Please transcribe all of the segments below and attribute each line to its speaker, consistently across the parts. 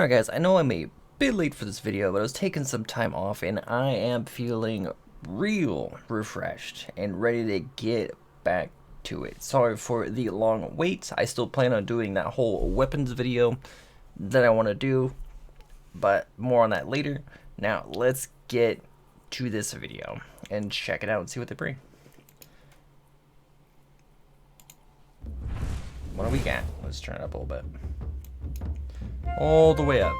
Speaker 1: Alright guys, I know I'm a bit late for this video, but I was taking some time off and I am feeling real refreshed and ready to get back to it. Sorry for the long wait. I still plan on doing that whole weapons video that I want to do, but more on that later. Now let's get to this video and check it out and see what they bring. What do we got? Let's turn it up a little bit. All the way up.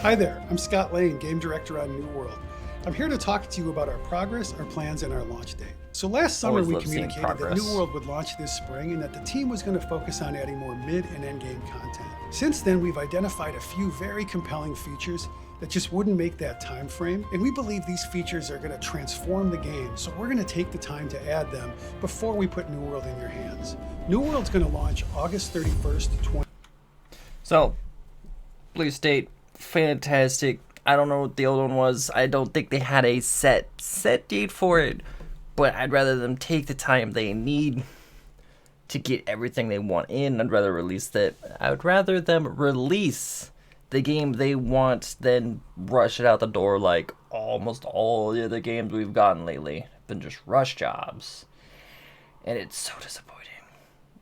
Speaker 2: Hi there, I'm Scott Lane, Game Director on New World. I'm here to talk to you about our progress, our plans, and our launch date. So last summer we communicated that New World would launch this spring and that the team was going to focus on adding more mid and end game content. Since then, we've identified a few very compelling features that just wouldn't make that time frame, and we believe these features are going to transform the game, so we're going to take the time to add them before we put New World in your hands. New World's going to launch August 31st, 2020.
Speaker 1: So, Blue State, fantastic. I don't know what the old one was. I don't think they had a set date for it, but I'd rather them take the time they need to get everything they want in. I'd rather release that. I would rather them release the game they want than rush it out the door like almost all the other games we've gotten lately. Been just rush jobs, and it's so disappointing.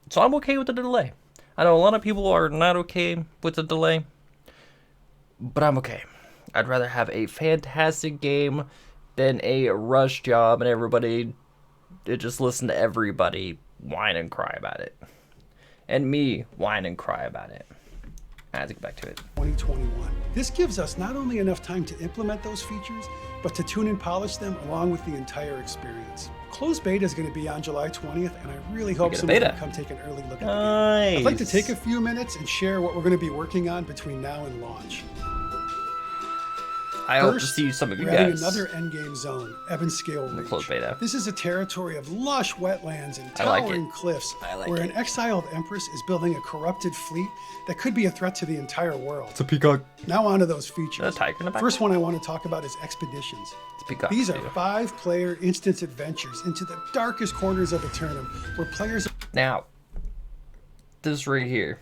Speaker 1: So I'm okay with the delay. I know a lot of people are not okay with the delay, but I'm okay. I'd rather have a fantastic game than a rush job and everybody just listen to everybody whine and cry about it. And me whine and cry about it. I have to get back to it.
Speaker 2: 2021. This gives us not only enough time to implement those features, but to tune and polish them along with the entire experience. Closed beta is going to be on July 20th, and I really hope someone can come take an early look at the game. I'd like to take a few minutes and share what we're going to be working on between now and launch.
Speaker 1: I hope to see some of you
Speaker 2: guys.
Speaker 1: We're
Speaker 2: adding another endgame zone, Ebonscale Reach.
Speaker 1: Closed beta.
Speaker 2: This is a territory of lush wetlands and towering cliffs, where an exiled empress is building a corrupted fleet that could be a threat to the entire world.
Speaker 1: It's a peacock.
Speaker 2: Now on to those features.
Speaker 1: A tiger in the back.
Speaker 2: First one I want to talk about is expeditions.
Speaker 1: It's a peacock.
Speaker 2: These are 5-player instance adventures into the darkest corners of Eternum, where players...
Speaker 1: Now, this right here.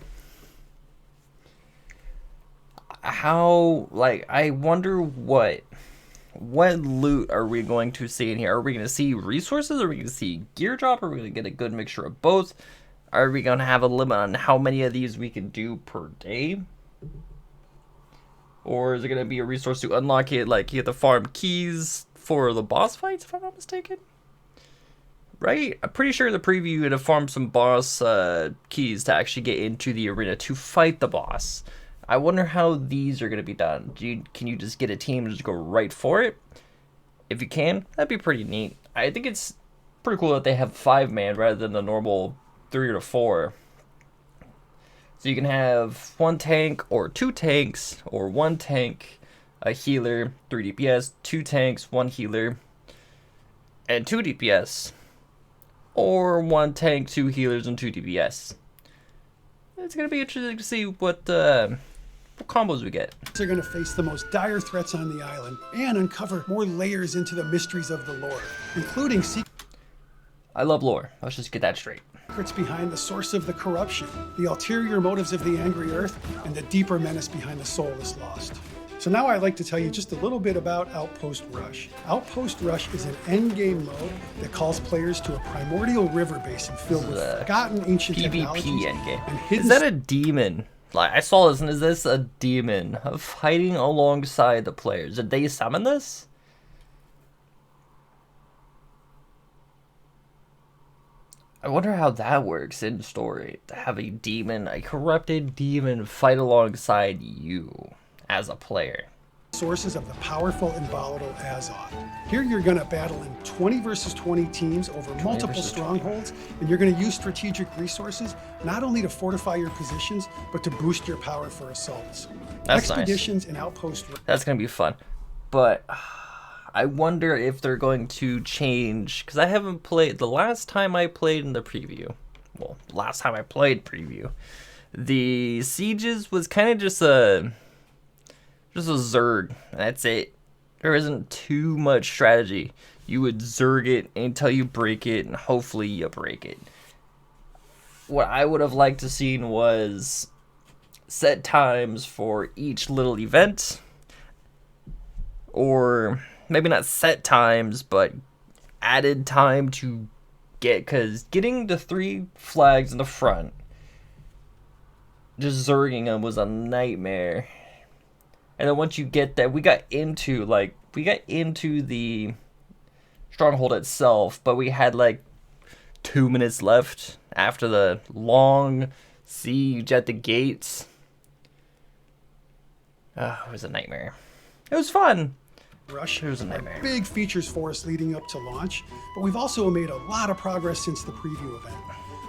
Speaker 1: How, like, I wonder what loot are we going to see in here? Are we going to see resources? Are we going to see gear drop? Are we going to get a good mixture of both? Are we going to have a limit on how many of these we can do per day? Or is it going to be a resource to unlock it, like you have to farm keys for the boss fights, if I'm not mistaken? Right? I'm pretty sure in the preview you had to farm some boss keys to actually get into the arena to fight the boss. I wonder how these are going to be done. Can you just get a team and just go right for it? If you can, that'd be pretty neat. I think it's pretty cool that they have 5-man rather than the normal 3 or 4. So you can have 1 tank or 2 tanks, or 1 tank, a healer, 3 DPS, 2 tanks, 1 healer, and 2 DPS. Or 1 tank, 2 healers, and 2 DPS. It's going to be interesting to see what combos we get.
Speaker 2: They're going to face the most dire threats on the island and uncover more layers into the mysteries of the lore, including
Speaker 1: I love lore. Let's just get that straight.
Speaker 2: Secrets behind the source of the corruption, the ulterior motives of the angry earth, and the deeper menace behind the soulless lost. So now I'd like to tell you just a little bit about Outpost Rush. Outpost Rush is an endgame mode that calls players to a primordial river basin filled with forgotten ancient technologies and hidden...
Speaker 1: Is that a demon? Like, I saw this, and is this a demon fighting alongside the players? Did they summon this? I wonder how that works in story. To have a demon, a corrupted demon, fight alongside you as a player.
Speaker 2: Sources of the powerful and volatile Azoth. Here you're going to battle in 20 versus 20 teams over multiple strongholds, and you're going to use strategic resources not only to fortify your positions, but to boost your power for assaults.
Speaker 1: That's
Speaker 2: Expeditions
Speaker 1: nice.
Speaker 2: And Outpost.
Speaker 1: That's going to be fun. But I wonder if they're going to change, because I haven't played, the last time I played in the preview, well, last time I played preview, the sieges was kind of just a zerg. That's it. There isn't too much strategy. You would zerg it until you break it, and hopefully you break it. What I would have liked to seen was set times for each little event, or maybe not set times, but added time to get, because getting the 3 flags in the front, just zerging them was a nightmare. And then once you get that, we got into the stronghold itself, but we had like 2 minutes left after the long siege at the gates. It was a nightmare. It was fun.
Speaker 2: Rush.
Speaker 1: It was a nightmare.
Speaker 2: Big features for us leading up to launch, but we've also made a lot of progress since the preview event.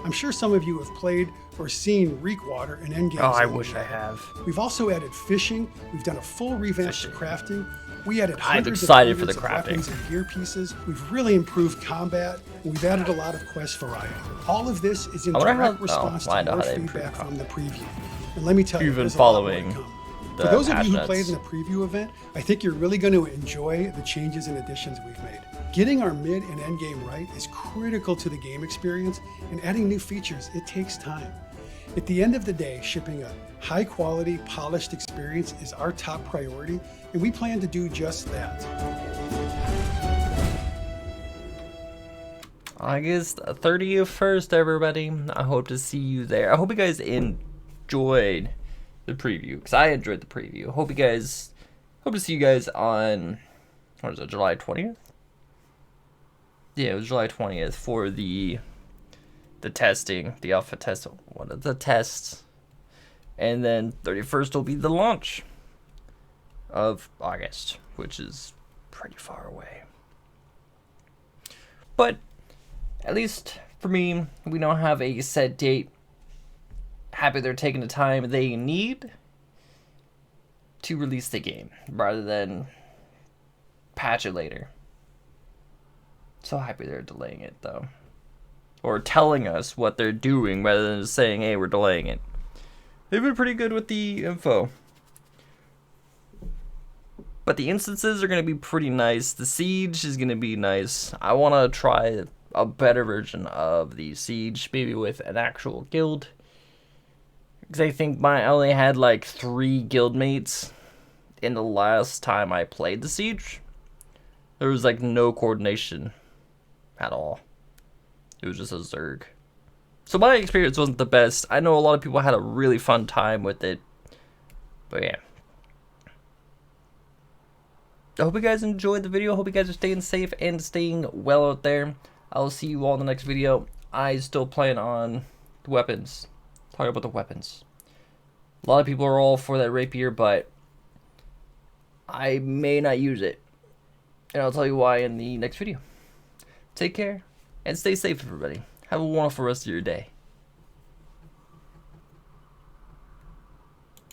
Speaker 2: I'm sure some of you have played or seen Reekwater and Endgame.
Speaker 1: Oh, I wish I have.
Speaker 2: We've also added fishing. We've done a full revamp to crafting. We added
Speaker 1: I'm
Speaker 2: hundreds
Speaker 1: excited for the
Speaker 2: of
Speaker 1: crafting.
Speaker 2: weapons and gear pieces. We've really improved combat. And we've added a lot of quest variety. All of this is in direct response to your feedback from the preview. And let me tell you, there's a lot more to come. For those of you who played in the preview event, I think you're really going to enjoy the changes and additions we've made. Getting our mid and end game right is critical to the game experience, and adding new features, it takes time. At the end of the day, shipping a high quality, polished experience is our top priority, and we plan to do just that.
Speaker 1: August 31st, everybody. I hope to see you there. I hope you guys enjoyed the preview, because I enjoyed the preview. Hope to see you guys on, what is it, July 20th? Yeah, it was July 20th for the testing, the alpha test, one of the tests. And then 31st will be the launch of August, which is pretty far away. But at least for me, we don't have a set date. Happy they're taking the time they need to release the game rather than patch it later. So happy they're delaying it, though. Or telling us what they're doing rather than just saying, hey, we're delaying it. They've been pretty good with the info. But the instances are going to be pretty nice. The siege is going to be nice. I want to try a better version of the siege, maybe with an actual guild. Because I think I only had like 3 guildmates in the last time I played the siege. There was like no coordination at all. It was just a Zerg. So my experience wasn't the best. I know a lot of people had a really fun time with it. But yeah. I hope you guys enjoyed the video. I hope you guys are staying safe and staying well out there. I'll see you all in the next video. I still plan on the weapons. Talk about the weapons. A lot of people are all for that rapier, but I may not use it. And I'll tell you why in the next video. Take care and stay safe, everybody. Have a wonderful rest of your day.